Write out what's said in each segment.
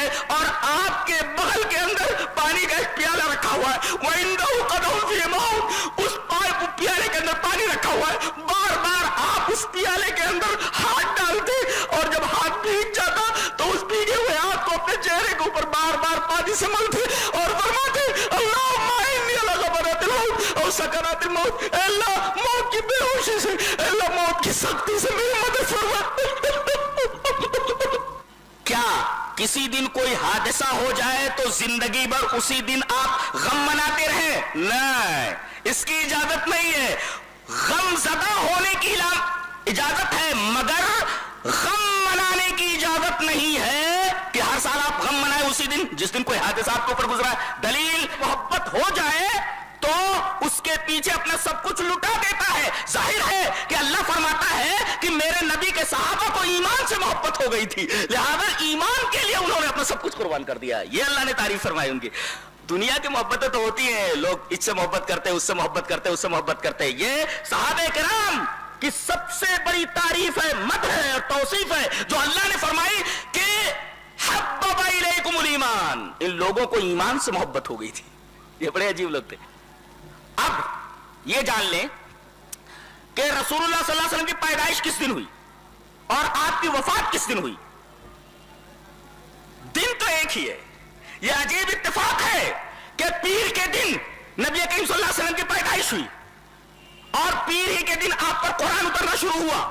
ہے اور آپ کے بغل کے اندر پانی کا ایک پیالہ رکھا ہوا ہے, وَعِنْدَهُ قَدَحٌ فِيهِ مَاءٌ, اس پیالے کے اندر پانی رکھا ہوا ہے, بار بار آپ اس پیالے کے اندر ہاتھ ڈالتے اور جب ہاتھ بھیگ جاتا تو اس بھیگے ہوئے ہاتھ کو اپنے چہرے کے اوپر بار بار پانی سے ملتے اور فرماتے اللہم اعنی علی غبرات الموت اور سکرات الموت, اے اللہ موت کی بے ہوشی سے, اے اللہ موت کی سختی سے میری مدد فرما. کیا کسی دن کوئی حادثہ ہو جائے تو زندگی بھر اسی دن آپ غم مناتے رہیں؟ نہیں, اس کی اجازت نہیں ہے. غم زدہ ہونے کی اجازت ہے مگر غم منانے کی اجازت نہیں ہے کہ ہر سال آپ غم منائیں اسی دن جس دن کوئی حادثہ آپ کے اوپر گزرا ہے. دلیل محبت ہو جائے تو اس کے پیچھے اپنا سب کچھ لٹا دیتا ہے. ظاہر ہے کہ اللہ فرماتا ہے کہ میرے نبی کے صحابہ کو ایمان سے محبت ہو گئی تھی, لہذا ایمان کے لیے انہوں نے اپنا سب کچھ قربان کر دیا. یہ اللہ نے تعریف فرمائی ان کی. دنیا کی محبتیں تو ہوتی ہیں, لوگ اس سے محبت کرتے, اس سے محبت کرتے, اس سے محبت کرتے. یہ صحابہ کرام کی سب سے بڑی تعریف ہے, مدح ہے اور توصیف ہے جو اللہ نے فرمائی کہ حبب الیکم الایمان, ان لوگوں کو ایمان سے محبت ہو گئی تھی. یہ بڑے عجیب لوگ تھے. اب یہ جان لیں کہ رسول اللہ صلی اللہ علیہ وسلم کی پیدائش کس دن ہوئی اور آپ کی وفات کس دن ہوئی؟ دن تو ایک ہی ہے. یہ عجیب اتفاق ہے کہ پیر کے دن نبی کریم صلی اللہ علیہ وسلم کی پیدائش ہوئی اور پیر ہی کے دن آپ پر قرآن اترنا شروع ہوا.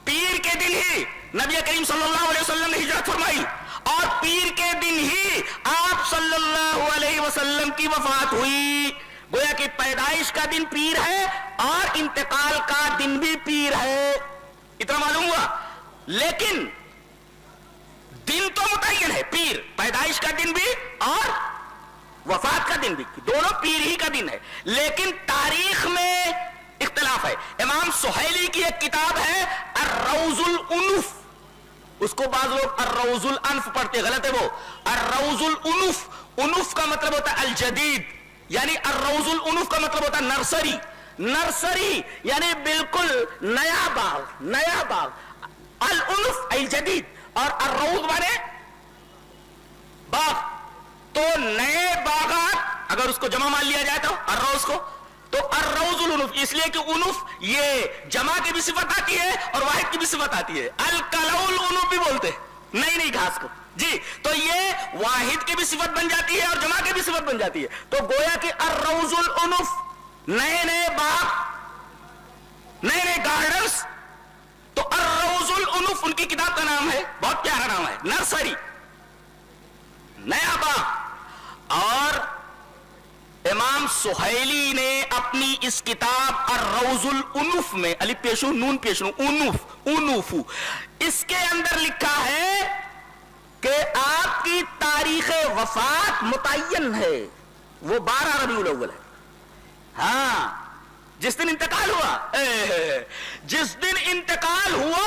پیر کے دن ہی نبی کریم صلی اللہ علیہ وسلم نے ہجرت فرمائی اور پیر کے دن ہی آپ صلی اللہ علیہ وسلم کی وفات ہوئی. گویا کہ پیدائش کا دن پیر ہے اور انتقال کا دن بھی پیر ہے. اتنا معلوم ہوا. لیکن دن تو متعین ہے, پیر پیدائش کا دن بھی اور وفات کا دن بھی, دونوں پیر ہی کا دن ہے. لیکن تاریخ میں اختلاف ہے. امام سہیلی کی ایک کتاب ہے الروض الانف, اس کو بعض لوگ الروض الانف پڑھتے, غلط ہے وہ. الروض الانف, انف کا مطلب ہوتا ہے الجدید, یعنی الروض الانف کا مطلب ہوتا ہے نرسری. نرسری یعنی بالکل نیا باغ, نیا باغ. الانف الجدید اور الروض مانے باغ. تو نئے باغات اگر اس کو جمع مان لیا جائے تو الروض کو, تو الروض الانف, اس لیے کہ انف یہ جمع کی بھی صفت آتی ہے اور واحد کی بھی صفت آتی ہے. الکلؤ الانف بھی بولتے نئی نئی گھاس کو جی. تو یہ واحد کی بھی صفت بن جاتی ہے اور جمع کی بھی صفت بن جاتی ہے. تو گویا کہ الروض الانف نئے نئے باغ, نئے نئے گارڈنز. تو الروض الانف ان کی کتاب کا نام ہے, بہت پیارا نام ہے, نرسری, نیا باغ. اور امام سہیلی نے اپنی اس کتاب الروض الانف میں الف پیشو نون پیشو انف, انف, اس کے اندر لکھا ہے کہ آپ کی تاریخ وفات متعین ہے, وہ 12 ربیع الاول ہے. ہاں, جس دن انتقال ہوا, جس دن انتقال ہوا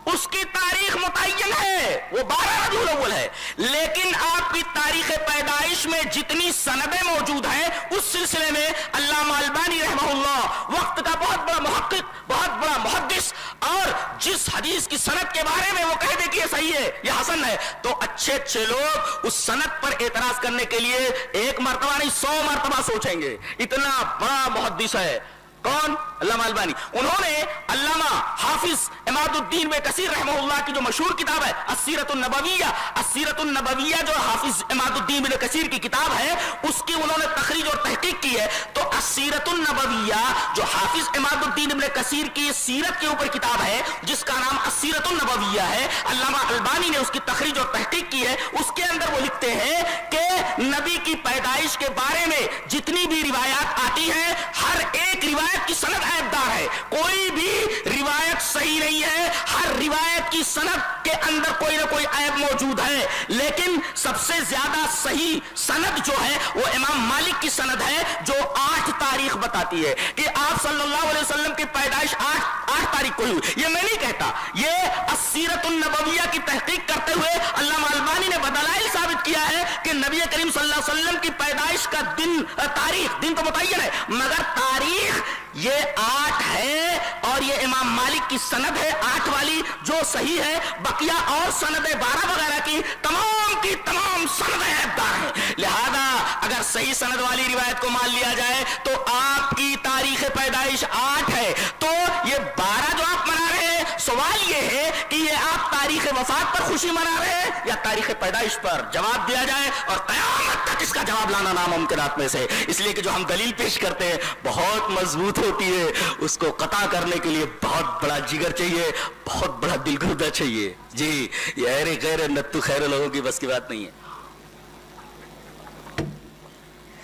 اس کی تاریخ متعین ہے, وہ 12 ربیع الاول ہے. لیکن آپ کی تاریخ پیدائش میں جتنی سندیں موجود ہیں اس سلسلے میں علامہ البانی رحمہ اللہ وقت کا بہت بڑا محقق, بہت بڑا محدث, اور جس حدیث کی سند کے بارے میں وہ کہہ دے کہ یہ صحیح ہے, یہ حسن ہے, تو اچھے اچھے لوگ اس سند پر اعتراض کرنے کے لیے ایک مرتبہ نہیں 100 مرتبہ سوچیں گے. اتنا بڑا محدث ہے. کون؟ علامہ البانی. انہوں نے علامہ حافظ عماد الدین ابن کثیر رحمہ اللہ کی جو مشہور کتاب ہے السیرۃ النبویہ, السیرۃ النبویہ جو حافظ عماد الدین ابن کثیر کی کتاب ہے اس کی انہوں نے تخریج اور تحقیق کی ہے. تو السیرۃ النبویہ جو حافظ عماد الدین ابن کثیر کی سیرت کے اوپر کتاب ہے جس کا نام السیرۃ النبویہ ہے, علامہ البانی نے اس کی تخریج اور تحقیق کی ہے. اس کے اندر وہ لکھتے ہیں کہ نبی کی پیدائش کے بارے میں جتنی بھی روایات آتی ہیں ہر ایک روایت کی سند عیبدار ہے, کوئی بھی روایت صحیح نہیں ہے, ہر روایت کی سند کے اندر کوئی نہ کوئی عیب موجود ہے. لیکن سب سے زیادہ صحیح سند جو ہے وہ امام مالک کی سند ہے جو 8 تاریخ بتاتی ہے کہ آپ صلی اللہ علیہ وسلم کی پیدائش 8 تاریخ کو ہوئی. یہ میں نہیں کہتا, یہ السیرۃ النبویہ کی تحقیق کرتے ہوئے علامہ البانی نے بدلائل ثابت کیا ہے کہ نبی کریم صلی اللہ علیہ وسلم کی پیدائش پیدائش کا دن تاریخ دن تو متعین ہے مگر تاریخ یہ 8 ہے اور یہ امام مالک کی سند ہے 8 والی جو صحیح ہے بقیہ اور سند 12 وغیرہ کی تمام سند عیبدار ہیں لہذا اگر صحیح سند والی روایت کو مان لیا جائے تو آپ کی تاریخ پیدائش 8 ہے تو یہ 12 جو آپ منا رہے ہیں سوال یہ ہے کہ یہ آپ تاریخ وفات پر خوشی منا رہے ہیں یا تاریخ پیدائش پر جواب دیا جائے اور قیامت تک اس کا جواب لانا ناممکنات میں سے اس لیے کہ جو ہم دلیل پیش کرتے ہیں بہت مضبوط ہوتی ہے اس کو قطع کرنے کے لیے بہت بڑا جگر چاہیے بہت بڑا دل گردہ چاہیے جی یہ غیر نتو خیر لوگوں کی بس کی بات نہیں ہے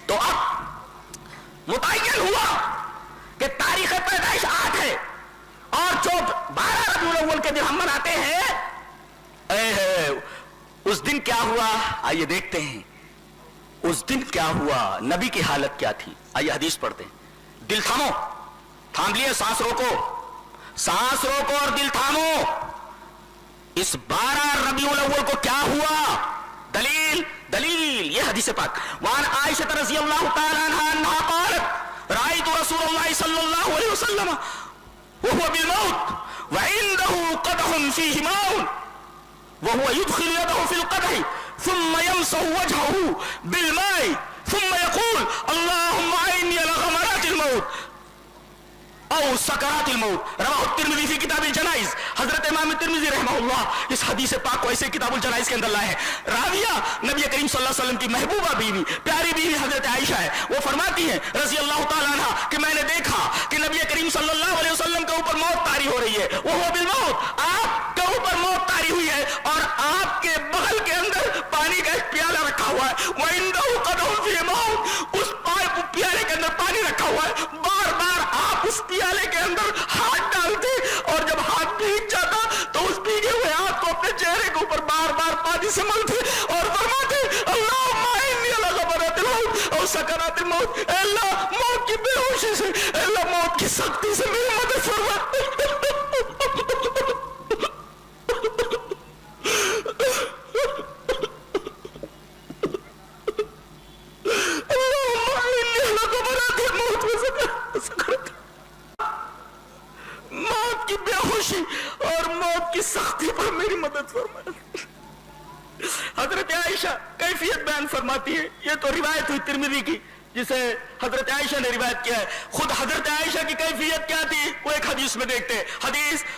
تو اب متعین ہوا کہ تاریخ پیدائش 8 ہے اور جو 12 ربیع الاول کے دن ہم مناتے ہیں اس دن کیا ہوا آئیے دیکھتے ہیں اس دن کیا ہوا نبی کی حالت کیا تھی آئیے حدیث پڑھتے ہیں دل تھامو تھام لیے سانس روکو اور دل تھامو اس 12 ربیع الاول کو کیا ہوا دلیل یہ حدیث پاک وان عائشہ رضی اللہ تعالی عنہا قالت رأيت رسول الله صلى الله عليه وسلم وهو بالموت وعنده قدح فيه ماء وهو يدخل يده في القدح ثم يمسح وجهه بالماء ثم يقول اللهم أعني على غمرات الموت او سکرات الموت رواہ الترمذی فی کتاب الجنائز حضرت امام ترمذی رحمہ اللہ اس حدیث پاک کو ایسے کتاب الجنائز کے اندر لائے ہیں راویہ نبی کریم صلی اللہ علیہ وسلم کی محبوبہ بیوی پیاری بیوی حضرت عائشہ ہے وہ فرماتی ہیں رضی اللہ تعالیٰ عنہ کہ میں نے دیکھا کہ نبی کریم صلی اللہ علیہ وسلم کے اوپر موت طاری ہو رہی ہے وہ بالموت آپ کے اوپر موت طاری ہوئی ہے اور آپ کے بغل کے اندر پانی کا ایک پیالہ رکھا ہوا ہے وَعِنْدَهُ قَدْحٌ فِيهِ مَاءٌ اس پیالے کے اندر پانی رکھا ہوا ہے بار بار آپ اس پیالے کے اندر ہاتھ ڈالتے اور جب ہاتھ بھیگ جاتا تو اس بھیگے ہوئے ہاتھ کو اپنے چہرے کے اوپر بار بار پانی سے ملتے اور فرماتے اللہم اعنی علی غمرات الموت اور سکرات الموت اے اللہ موت کی بے ہوشی سے اے اللہ موت کی سختی سے میری مدد فرما موت کی بے ہوشی اور موت کی سختی پر میری مدد فرما حضرت عائشہ کیفیت بیان فرماتی ہے یہ تو روایت ہوئی ترمذی کی جسے حضرت عائشہ نے روایت کیا ہے خود حضرت عائشہ کی کیفیت کیا تھی وہ ایک حدیث میں دیکھتے ہیں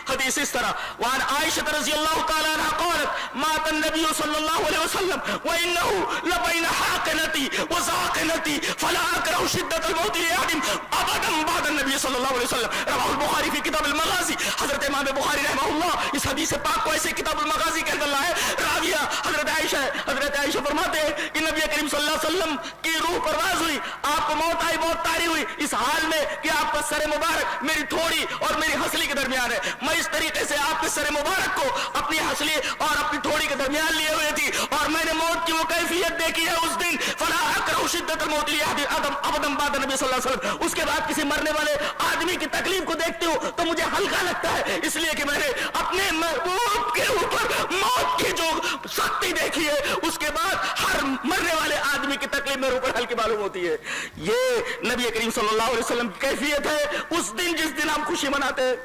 حدیث اس طرح وعن عائشہ رضی اللہ تعالی عنہ قالت مات النبی صلی اللہ علیہ وسلم وانه لبین حاقنتی وزاقنتی فلا اکره شدت الموت لأحد ابدا بعد النبی صلی اللہ علیہ وسلم رواہ البخاری فی کتاب المغازی حضرت امام بخاری رحمہ اللہ اس حدیث پاک کو ایسے کتاب المغازی کے اندر لائے راویہ حضرت عائشہ فرماتے ہیں کہ نبی کریم صلی اللہ علیہ وسلم کی روح پرواز ہوئی آپ کو موت آئی موت طاری ہوئی اس حال میں کہ آپ کا سر مبارک میری تھوڑی اور میری ہنسلی کے درمیان ہے میں اس طریقے سے آپ کے سر مبارک کو اپنی ہنسلی اور اپنی تھوڑی کے درمیان لیے ہوئے تھی اور میں نے موت کی وہ کیفیت دیکھی ہے اس دن فلا اکرہ شدت الموت لأحد ابدا بعد نبی صلی اللہ علیہ وسلم اس کے بعد کسی مرنے والے آدمی کی تکلیف کو دیکھتے ہو تو مجھے ہلکا لگتا ہے اس لیے کہ میں نے اپنے محبوب کے اوپر موت کی جو سختی دیکھی ہے اس کے بعد ہر مرنے والے آدمی کی تکلیف میرے اوپر ہلکی معلوم ہوتی ہے یہ نبی کریم صلی اللہ علیہ وسلم کی کیفیت ہے اس دن جس دن ہم خوشی مناتے ہیں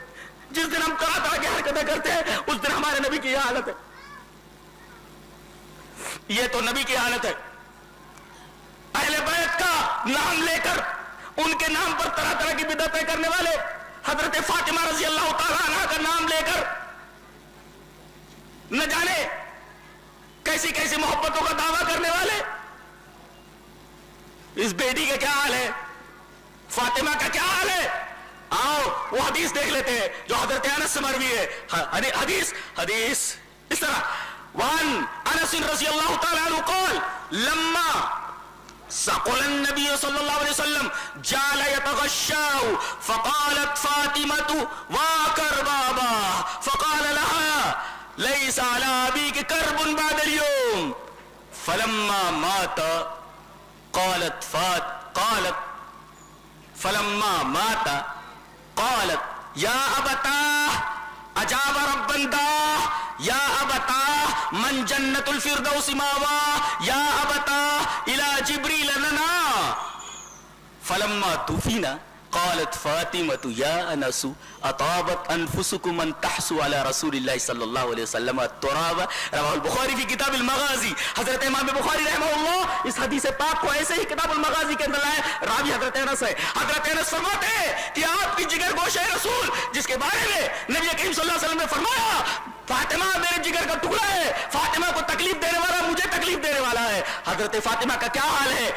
جس دن ہم طرح طرح کی حرکتیں کرتے ہیں اس دن ہمارے نبی کی یہ حالت ہے یہ تو نبی کی حالت ہے اہل بیت کا نام لے کر ان کے نام پر طرح طرح کی بدعتیں کرنے والے حضرت فاطمہ رضی اللہ تعالی عنہ کا نام لے کر نہ جانے کیسی کیسی محبتوں کا دعویٰ کرنے والے اس بیٹی کا کیا حال ہے فاطمہ کا کیا حال ہے آؤ وہ حدیث دیکھ لیتے ہیں جو حضرت انس سے مروی ہے حدیث اس طرح وان انس رضی اللہ تعالی عنہ قال لما سقل النبي صلى الله عليه وسلم جعل يتغشاه فقالت فاطمة واكر بابا فقال لها ليس على أبيك كرب بعد اليوم فلما مات قالت فلما مات قالت يا أبتاه أجاب ربا داه يا أبتاه من جنت الفردوس ماوا یا ابتا الى جبریل لنا فلما دفن قالت فاطمة يا أنس أطابت أنفسكم أن تحسوا على رسول الله صلى الله عليه وسلم التراب. رواه البخاری فی کتاب المغازی. حضرت امام بخاری رحمہ اللہ اس حدیث پاک کو ایسے ہی کتاب المغازی کے اندر لائے. راوی حضرت انس ہے. حضرت انس فرماتے ہیں کہ آپ کی جگر گوشہ رسول جس کے بارے میں نبی کریم صلی اللہ علیہ وسلم نے فرمایا فاطمہ میرے جگر کا ٹکڑا ہے, فاطمہ کو تکلیف دینے والا مجھے تکلیف دینے والا ہے. حضرت فاطمہ کا کیا حال ہے؟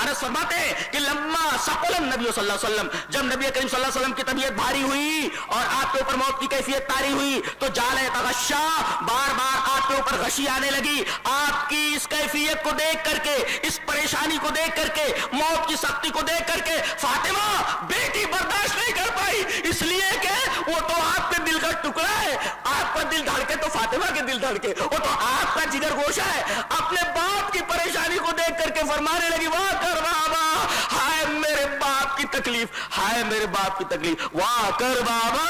انس فرماتے ہیں کہ لما ثقل النبی صلی اللہ علیہ وسلم, جب نبی کریم صلی اللہ علیہ وسلم کی طبیعت بھاری ہوئی اور آپ کے اوپر موت کی کیفیت طاری ہوئی تو جال تغشا, بار بار آپ کے اوپر غشی آنے لگی. آپ کی اس کیفیت کو دیکھ کر کے, اس پریشانی کو دیکھ کر کے, موت کی سختی کو دیکھ کر کے فاطمہ بیٹی برداشت نہیں کر پائی, اس لیے کہ وہ تو آپ کے دل کا ٹکڑا ہے. آپ کا دل دھڑکے تو فاطمہ کے دل دھڑکے, وہ تو آپ کا جگر گوشہ ہے. اپنے باپ کی پریشانی کو دیکھ کر کے فرمانے لگی واہ کر بابا, ہائے میرے باپ کی تکلیف, ہائے میرے باپ کی تکلیف, واہ کر بابا,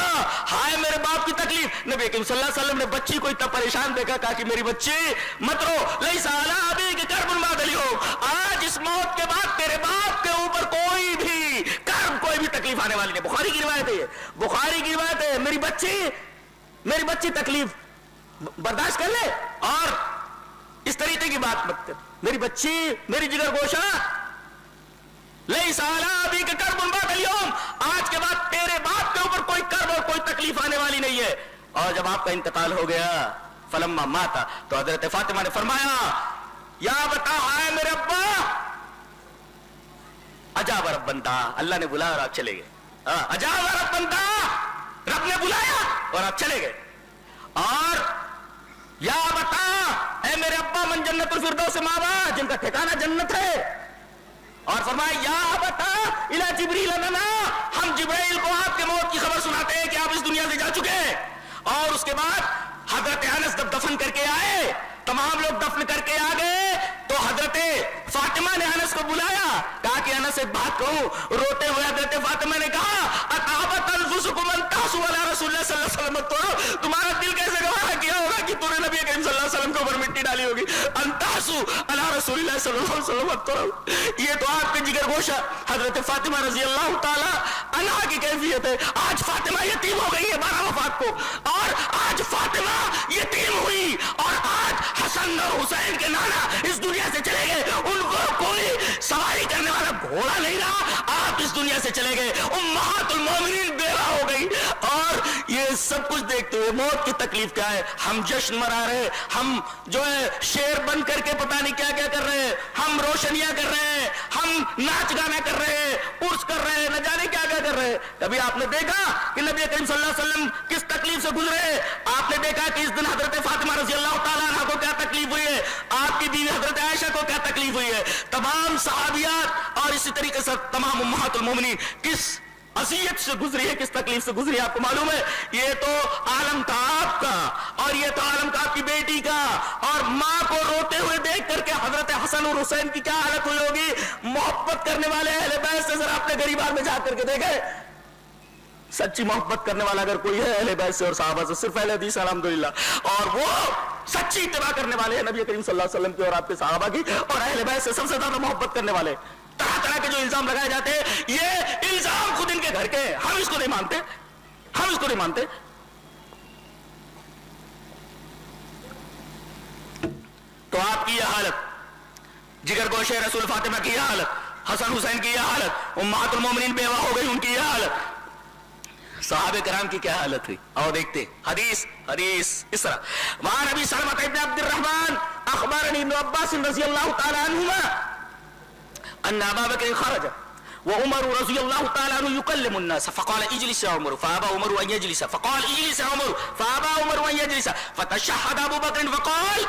ہائے میرے باپ کی تکلیف. نبی کریم صلی اللہ علیہ وسلم نے بچی کو اتنا پریشان دیکھا, کہا کہ میری بچی مت رو, لیس علی ابیک کرب بعد اليوم, آج اس موت کے بعد تیرے باپ کے اوپر کوئی بھی کرب, کوئی بھی تکلیف آنے والی نہیں. بخاری کی روایت ہے, بخاری کی روایت ہے. میری بچی تکلیف برداشت کر لے اور اس طریقے کی بات مت کر. میری بچی, میری جگر گوشہ, لیس علی ابیک کرب بعد اليوم, آج کے بعد تیرے باپ کے اوپر کوئی کرب اور کوئی تکلیف آنے والی نہیں ہے. اور جب آپ کا انتقال ہو گیا فلما ماتا, تو حضرت فاطمہ نے فرمایا یا بتا ہائے میرے ابا, عجاب ربن دعا, اللہ نے بلایا اور آپ چلے گئے. عجاب ربن دعا, رب نے بلایا اور آپ چلے گئے. اور یا بتا اے میرے ابا من جنت الفردوس ماوا, جن کا ٹھکانہ جنت ہے. اور فرمایا یا بتا الی جبریل لنا, ہم جبرائیل کو آپ کے موت کی خبر سناتے ہیں کہ آپ اس دنیا سے جا چکے ہیں. اور اس کے بعد حضرت انس جب دفن کر کے آئے, تمام لوگ دفن کر کے آ گئے, تو حضرت فاطمہ نے انس کو بلایا, کہا کہ انس ایک بات کہوں. روتے ہوئے حضرت فاطمہ نے کہا اطابت انفسکم ان تحسوا علی رسول اللہ صلی اللہ علیہ وسلم, تو تمہارا دل کیسے گواہ کیا ہوگا کہ تو نے نبی کریم صلی اللہ علیہ وسلم کے اوپر مٹی ڈالی ہوگی. ان تحسوا علی رسول اللہ صلی اللہ علیہ وسلم, یہ تو آپ کے جگر گوشہ حضرت فاطمہ رضی اللہ تعالی عنہا کی کیفیت ہے. آج فاطمہ یتیم ہو گئی ہے 12 وفات کو, اور آج فاطمہ یتیم ہوئی, اور آج حسن اور حسین کے نانا اس دنیا سے چلے گئے. ان کو کوئی سواری کرنے والا گھوڑا نہیں رہا, آپ اس دنیا سے چلے گئے. امہات المومنین بیوہ ہو گئی. اور یہ سب کچھ دیکھتے ہوئے موت کی تکلیف کیا ہے, ہم جشن مرا رہے, ہم جو ہے شیر بن کر کے پتہ نہیں کیا کیا کر رہے ہیں, ہم روشنیاں کر رہے ہیں, ہم ناچ گانا کر رہے ہیں, عرس کر رہے ہیں, نہ جانے کیا کیا کر رہے ہیں. کبھی آپ نے دیکھا کہ نبی کریم صلی اللہ علیہ وسلم کس تکلیف سے گزرے؟ آپ نے دیکھا کہ اس دن حضرت فاطمہ رضی اللہ تعالیٰ عنہ کو کیا تکلیف ہوئی ہے, آپ کی بیوی حضرت عائشہ کو کیا تکلیف ہوئی ہے, تمام صحابیات اور اسی طریقے سے تمام امہات المومنین کس اذیت سے گزری ہے, کس تکلیف سے گزری ہے. آپ کو معلوم ہے یہ تو عالم تھا آپ کا, اور یہ تو عالم تھا آپ کی بیٹی کا, اور ماں کو روتے ہوئے دیکھ کر کے حضرت حسن اور حسین کی کیا حالت ہوئی ہوگی. محبت کرنے والے اہل بیت سے ذرا اپنے غریبان میں جا کر کے دیکھیں, سچی محبت کرنے والا اگر کوئی ہے اہل بیت سے اور صحابہ سے, صرف اہل حدیث الحمدللہ, اور وہ سچی اتباع کرنے والے ہیں نبی کریم صلی اللہ علیہ وسلم کی اور آپ کے صحابہ کی, اور اہل بیت سے سب سے زیادہ محبت کرنے والے. طرح طرح کے جو الزام لگائے جاتے ہیں, یہ الزام خود ان کے گھر کے ہیں, ہم اس کو نہیں مانتے, ہم اس کو نہیں مانتے. تو آپ کی یہ حالت, جگر گوشہ رسول فاطمہ کی یہ حالت, حسن حسین کی یہ حالت, امہات المومنین بیوہ ہو گئی ان کی یہ حالت, صحابہ کرام کی کیا حالت ہوئی. اور دیکھتے حدیث اس طرح, وہاں نبی سلمہ ابن عبد الرحمن اخبرنی ابن عباس رضی اللہ تعالی عنہما ان ابا بکر خرج وعمر رضی اللہ تعالی عنہ يكلم الناس فقال اجلس يا عمر فابى عمر ان يجلس فقال اجلس يا عمر فابى عمر ان يجلس فتشهد ابو بكر فقال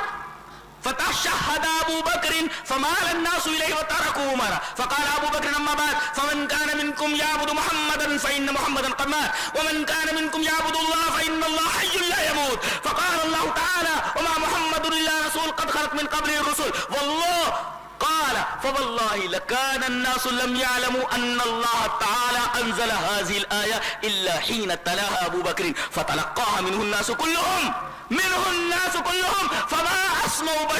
فتشهد ابو بكر فمال الناس اليه وتركوا عمر فقال ابو بكر اما بعد فمن كان منكم يعبد محمدا فان محمدا قد مات ومن كان منكم يعبد الله فان الله حي لا يموت فقال الله تعالى وما محمد الا رسول قد خلت من قبله الرسل والله قال فوالله لكان الناس لم يعلموا ان الله تعالى انزل هذه الايه الا حين تلاها ابو بكر فتلقاها منه الناس كلهم فما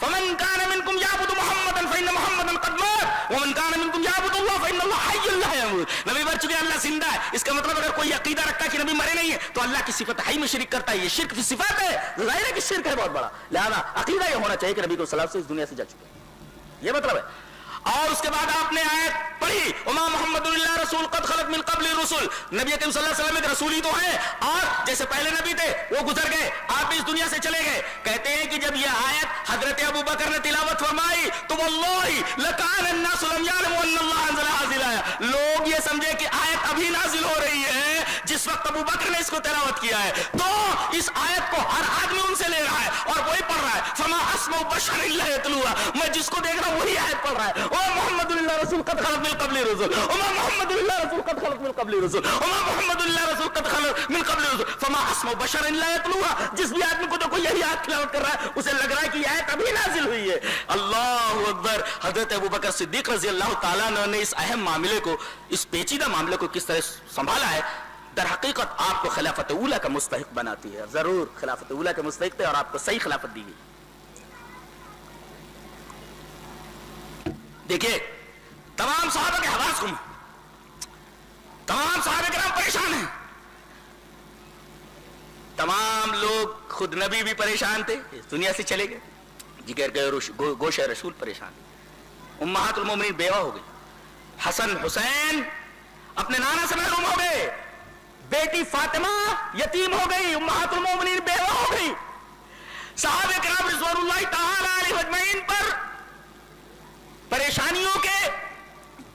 فمن کان منکم یعبد محمدا فإن محمدا قد مات ومن کان منکم یعبد اللہ فإن اللہ حی لا یموت. نبی مر چکے اللہ زندہ ہے. اس کا مطلب اگر کوئی عقیدہ رکھتا ہے کہ نبی مرے نہیں ہے تو اللہ کی صفت حی میں شرک کرتا ہے. یہ شرک کی صفت ہے, ظاہر ہے کہ شرک ہے بہت بڑا. لہذا عقیدہ یہ ہونا چاہیے کہ نبی کو سلام سے اس دنیا سے جا چکے, یہ مطلب ہے. اور اس کے بعد آپ نے آیت پڑھی وما محمد اللہ رسول قد خلت من قبل الرسل. نبی اکرم صلی اللہ علیہ وسلم ایک رسول ہی تو ہیں, اور جیسے پہلے نبی تھے وہ گزر گئے, آپ بھی اس دنیا سے چلے گئے. کہتے ہیں کہ جب یہ آیت حضرت ابو بکر نے تلاوت فرمائی تو واللہ لکان الناس لم یعلموا ان اللہ انزل هذه الآیہ, لوگ یہ سمجھے کہ آیت ابھی نازل ہو رہی ہے جس وقت ابو بکر نے اس کو تلاوت کیا ہے. تو اس آیت کو ہر آدمی ان سے لے رہا ہے اور وہی پڑھ رہا ہے. فما اسمع بشر الا یتلوها, میں جس کو دیکھ رہا ہوں وہی آیت پڑھ رہا ہے. محمد اللہ رسول قد خلت من قبل الرسل وما محمد اللہ رسول قد خلت من قبل الرسل وما محمد اللہ رسول قد خلت من قبل الرسل فما اسمع بشر الا یتلوها. جس بھی آدمی کو تو کوئی یہی آیت تلاوت کر رہا ہے اسے لگ رہا ہے کہ یہ آیت ابھی نازل ہوئی ہے. اللہ اکبر. حضرت ابوبکر صدیق رضی اللہ تعالیٰ عنہ نے اس اہم معاملے کو, اس پیچیدہ معاملے کو کس طرح سنبھالا ہے, در حقیقت آپ کو خلافت اولیٰ کا مستحق بناتی ہے. ضرور خلافت اولیٰ کے مستحق تھے اور آپ کو صحیح خلافت دی گئی. دیکھیے تمام صحابہ کے حواس گم, تمام صحابہ کرام پریشان ہیں, تمام لوگ, خود نبی بھی پریشان تھے, اس دنیا سے چلے گئے, جگر کے گوشہ رسول پریشان, امہات المومنین بیوہ ہو گئی, حسن حسین اپنے نانا سے محروم ہو گئے, بیٹی فاطمہ یتیم ہو گئی, امہات المومنین بیوہ ہو گئی. صحابہ کرام رضوان اللہ تعالی علیہ اجمعین پر پریشانیوں کے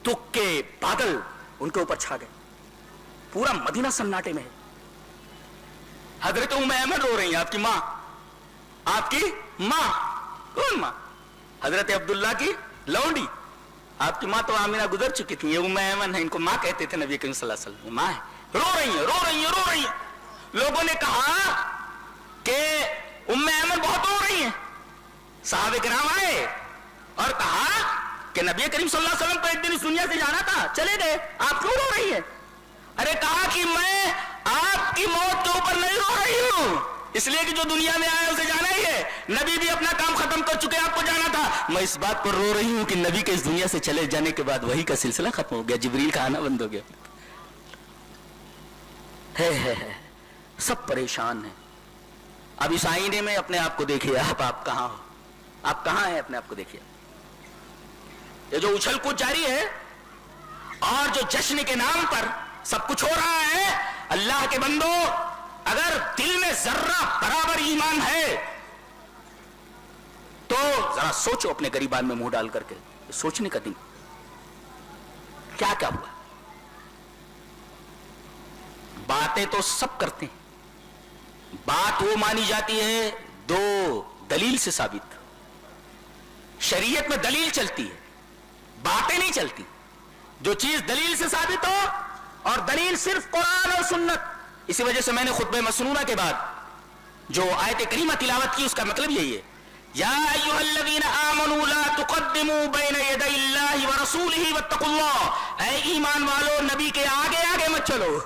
دکھ کے بادل ان کے اوپر چھا گئے. پورا مدینہ سناٹے میں ہے. حضرت ام ایمن رو رہی ہیں, آپ کی ماں, آپ کی ماں, کون ماں؟ حضرت عبداللہ کی لونڈی. آپ کی ماں تو آمینہ گزر چکی تھی, یہ ام ایمن ہے, ان کو ماں کہتے تھے نبی کریم صلی اللہ علیہ وسلم. ماں ہے, رو رہی ہیں, رو رہی ہیں, رو رہی ہیں. لوگوں نے کہا کہ ام ایمن بہت رو رہی ہیں. صحابہ کرام آئے اور کہا کہ نبی کریم صلی اللہ علیہ وسلم کو ایک دن اس دنیا سے جانا تھا, چلے گئے, آپ کیوں رو رہی ہیں؟ ارے کہا کہ میں آپ کی موت کے اوپر نہیں رو رہی ہوں, اس لیے کہ جو دنیا میں آیا اسے جانا ہی ہے, نبی بھی اپنا کام ختم کر چکے, آپ کو جانا تھا. میں اس بات پر رو رہی ہوں کہ نبی کے اس دنیا سے چلے جانے کے بعد وحی کا سلسلہ ختم ہو گیا, جبریل کا آنا بند ہو گیا. سب پریشان ہیں. اب اس آئینے میں اپنے آپ کو دیکھیے, آپ کہاں ہو, آپ کہاں ہیں, اپنے آپ کو دیکھیے. یہ جو اچھل کود جاری ہے اور جو جشن کے نام پر سب کچھ ہو رہا ہے, اللہ کے بندو اگر دل میں ذرہ برابر ایمان ہے تو ذرا سوچو اپنے گریبان میں منہ ڈال کر کے, سوچنے کا دن کیا کیا ہوا. باتیں تو سب کرتے ہیں, بات وہ مانی جاتی ہے دو دلیل سے ثابت. شریعت میں دلیل چلتی ہے, باتیں نہیں چلتی. جو چیز دلیل سے ثابت ہو, اور دلیل صرف قرآن اور سنت. اسی وجہ سے میں نے خطبہ مسنونہ کے بعد جو آیت کریمہ تلاوت کی اس کا مطلب یہی ہے, یا ایھا الذین آمنوا لا تقدموا بین یدی اللہ ورسولہ واتقوا اللہ. اے ایمان والو, نبی کے آگے آگے مت چلو.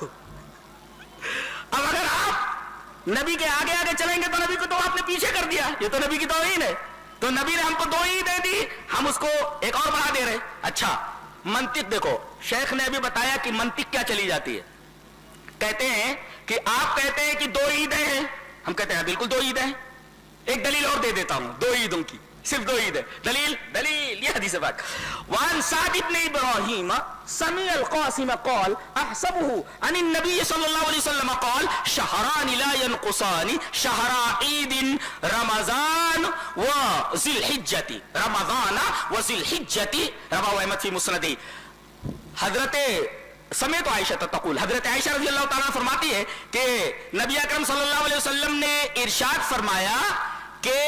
اب اگر آپ نبی کے آگے آگے چلیں گے تو نبی کو تو آپ نے پیچھے کر دیا, یہ تو نبی کی توہین ہے. تو نبی نے ہم کو 2 ہی دے دی, ہم اس کو ایک اور بڑھا دے رہے. اچھا منطق دیکھو, شیخ نے ابھی بتایا کہ منطق کیا چلی جاتی ہے. کہتے ہیں کہ آپ کہتے ہیں کہ 2 عیدیں ہیں, ہم کہتے ہیں بالکل 2 عیدیں ہیں. ایک دلیل اور دے دیتا ہوں 2 عیدوں کی, صرف 2 عید ہے. دلیل یہ حدیث پاک. وعن سعد بن ابراہیم سمع القاسم قال احسبه عن النبي صلی اللہ علیہ وسلم قال شهران لا ينقصان شهر عید رمضان وذی الحجۃ رمضان وذی الحجۃ رواه احمد فی مسندہ. حضرت سمیت عائشہ تقول, حضرت عائشہ رضی اللہ تعالیٰ فرماتی ہے کہ نبی اکرم صلی اللہ علیہ وسلم نے ارشاد فرمایا کہ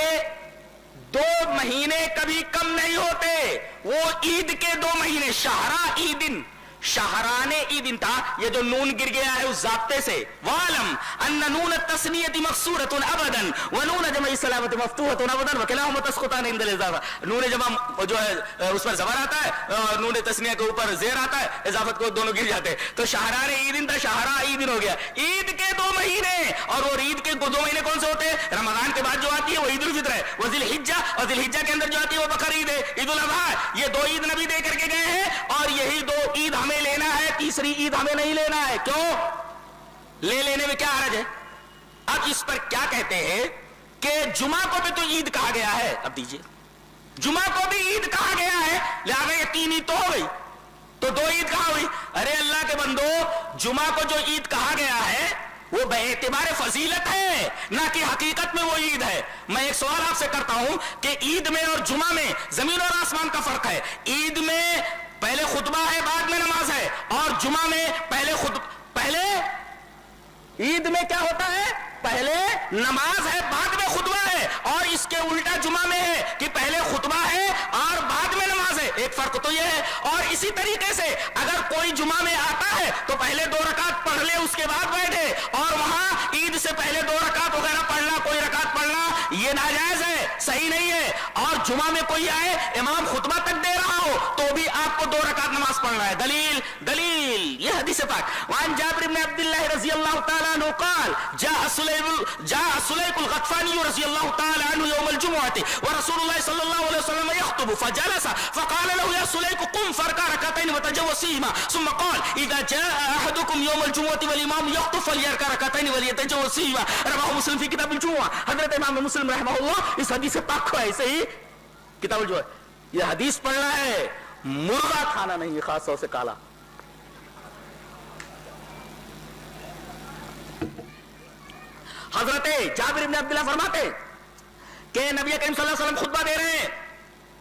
2 مہینے کبھی کم نہیں ہوتے, وہ عید کے 2 مہینے. شہرا عیدن, شہران عید تھا، یہ جو نون گر گیا ہے اس ضابطے سے. وعلم ان نون التثنیۃ مکسورۃ ابدا ونون جمع السلامۃ مفتوحۃ ابدا وکلاہما تسقطان عند الاضافہ. نون جمع جو ہے اس پر زبر آتا ہے، نون تثنیہ کے اوپر زیر آتا ہے، اضافت کو دونوں گر جاتے ہیں. تو شہران عید تھا، شہرا عید ہو گیا. عید کے 2 مہینے، اور وہ عید کے 2 مہینے کون سے ہوتے ہیں؟ رمضان کے بعد جو آتی ہے وہ عید الفطر ہے، وہ ذی الحجہ، اور ذی الحجہ کے اندر جو آتی ہے وہ بقر عید ہے، عید الاضحیٰ. یہ 2 عید نبی دے کر کے گئے ہیں، اور یہی 2 عید ہمیں لینا ہے، تیسری عید ہمیں نہیں لینا ہے. کیوں؟ لے لینے میں کیا حرج ہے؟ اب اس پر کیا کہتے ہیں کہ جمعہ کو بھی تو عید کہا گیا ہے. اب دیجئے، جمعہ کو بھی عید کہا گیا ہے، لہذا یہ 3 عید تو ہو گئی، تو 2 عید کہاں ہوئی؟ ارے اللہ کے بندو، جمعہ کو جو عید کہا گیا ہے وہ بے اعتبار فضیلت ہے، نہ کہ حقیقت میں وہ عید ہے. میں ایک سوال آپ سے کرتا ہوں کہ عید میں اور جمعہ میں زمین اور آسمان کا فرق ہے. عید میں پہلے خطبہ ہے، بعد میں نماز ہے، اور جمعہ میں پہلے عید میں کیا ہوتا ہے؟ پہلے نماز ہے، بعد میں خطبہ ہے. اور اس کے الٹا جمعہ میں ہے کہ پہلے خطبہ ہے اور بعد میں نماز ہے. ایک فرق تو یہ ہے. اور اسی طریقے سے اگر کوئی جمعہ میں آتا ہے تو پہلے 2 رکعت پڑھ لے، اس کے بعد بیٹھے، اور وہاں عید سے پہلے 2 رکعت وغیرہ پڑھنا، کوئی رکعت پڑھنا، یہ ناجائز ہے، صحیح نہیں ہے. اور جمعہ میں کوئی آئے، امام خطبہ تک دے رہا ہو، تو بھی آپ کو 2 رکعت نماز پڑھنا ہے. دلیل یہ حدیث پاک. وعن جابر بن عبد الله رضی اللہ تعالی عنہ قال جاء سلیق الغطفانی رضی اللہ تعالی عنہ یوم الجمعة ورسول اللہ صلی اللہ علیہ وسلم يخطب فجلس فقال له يا سلیق قم فاركع ركعتين وتجوز فيهما ثم قال اذا جاء احدكم يوم الجمعة والامام يخطب فليركع ركعتين وليتجوز فيهما. رواه مسلم في كتاب الجمعة. حضرت امام مسلم رحمہ اللہ اس حدیث پاک کو ایسے ہی کتاب الجمعہ، یہ حدیث پڑھنا ہے، مرغا کھانا نہیں ہے، خاص طور سے کالا. حضرت جابر بن عبداللہ فرماتے کہ نبی کریم صلی اللہ علیہ وسلم خطبہ دے رہے ہیں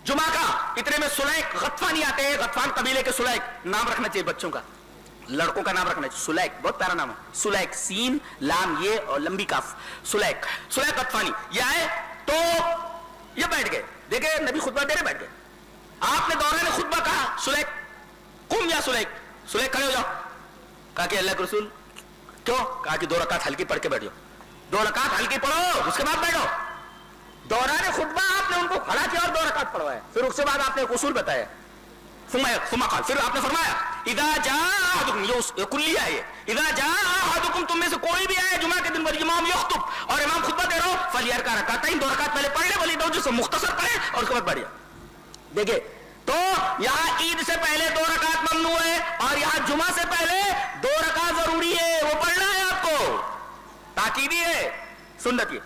جمعہ کا، اتنے میں سلیق غطفانی آتے ہیں. غطفان قبیلے کے سلیق، نام رکھنا چاہیے بچوں کا، لڑکوں کا نام رکھنا چاہیے. سلیق بہت پیارا نام ہے، سلیق، سین لام یہ اور لمبی کاف، سلیق غطفانی. یہ آئے تو یہ بیٹھ گئے، دیکھے نبی خطبہ دے رہے، بیٹھ گئے. آپ نے دوران خطبہ کہا سلیق قم یا سلیق کھڑے ہو جاؤ. کہا کہ اللہ کے رسول کیوں؟ کہا کہ 2 رکعت ہلکی پڑھ کے بیٹھ جاؤ، 2 رکعت ہلکی پڑھو، اس کے بعد بیٹھو. دوران خطبہ آپ نے ان کو کھڑا کیا اور 2 رکعت پڑھوایا. پھر اس کے بعد آپ نے ایک اصول بتایا، ثم قال، پھر آپ نے فرمایا اذا جاء احدكم، یہ کلیہ ہے، اذا جاء احدكم، تم میں سے کوئی بھی آئے جمعہ کے دن والامام یخطب، اور امام خطبہ دے رہا ہو، فلیرکع رکعتین، 2 رکعت پہلے پڑھ لے، ولیدعو، جو مختصر پڑھے اور اس کے بعد بیٹھ جائے. دیکھیں تو یہاں عید سے پہلے 2 رکعت ممنوع ہے، اور یہاں جمعہ سے پہلے 2 رکعت ضروری ہے، وہ پڑھنا ہے آپ کو، تاکیدی ہے، سنت کی.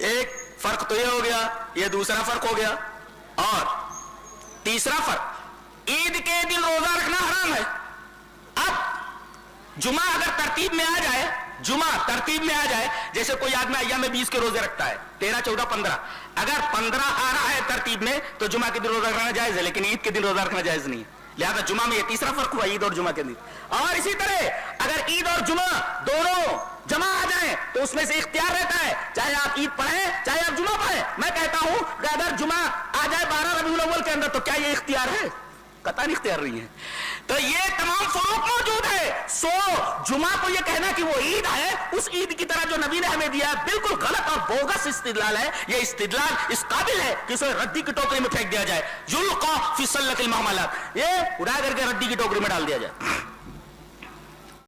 ایک فرق تو یہ ہو گیا، یہ دوسرا فرق ہو گیا. اور تیسرا فرق، عید کے دن روزہ رکھنا حرام ہے. اب جمعہ اگر ترتیب میں آ جائے، جمعہ ترتیب میں آ جائے، جیسے کوئی آدمی ایام 20 کے روزے رکھتا ہے، 13 14 15، اگر 15 آ رہا ہے ترتیب میں تو جمعہ کے دن روزہ رکھنا جائز ہے، لیکن عید کے دن روزہ رکھنا جائز نہیں ہے. لہذا جمعہ میں یہ تیسرا فرق ہوا، عید اور جمعہ کے دن. اور اسی طرح اگر عید اور جمعہ دونوں جمع آ جائیں تو اس میں سے اختیار رہتا ہے، چاہے آپ عید پڑھیں چاہے آپ جمعہ پڑھیں. میں کہتا ہوں کہ اگر جمعہ آ جائے 12 ربیع الاول کے اندر تو کیا یہ اختیار ہے؟ قطعاً اختیار نہیں ہے. تو یہ تمام فروق موجود ہے. سو جمعہ کو یہ کہنا کہ وہ عید ہے، اس عید کی طرح جو نبی نے ہمیں دیا ہے، بالکل غلط اور بوگس استدلال ہے. یہ استدلال اس قابل ہے کہ اسے ردی کی ٹوکری میں پھینک دیا جائے، یلقا فی سلۃ المحملات، یہ اڑا کر کے ردی کی ٹوکری میں ڈال دیا جائے.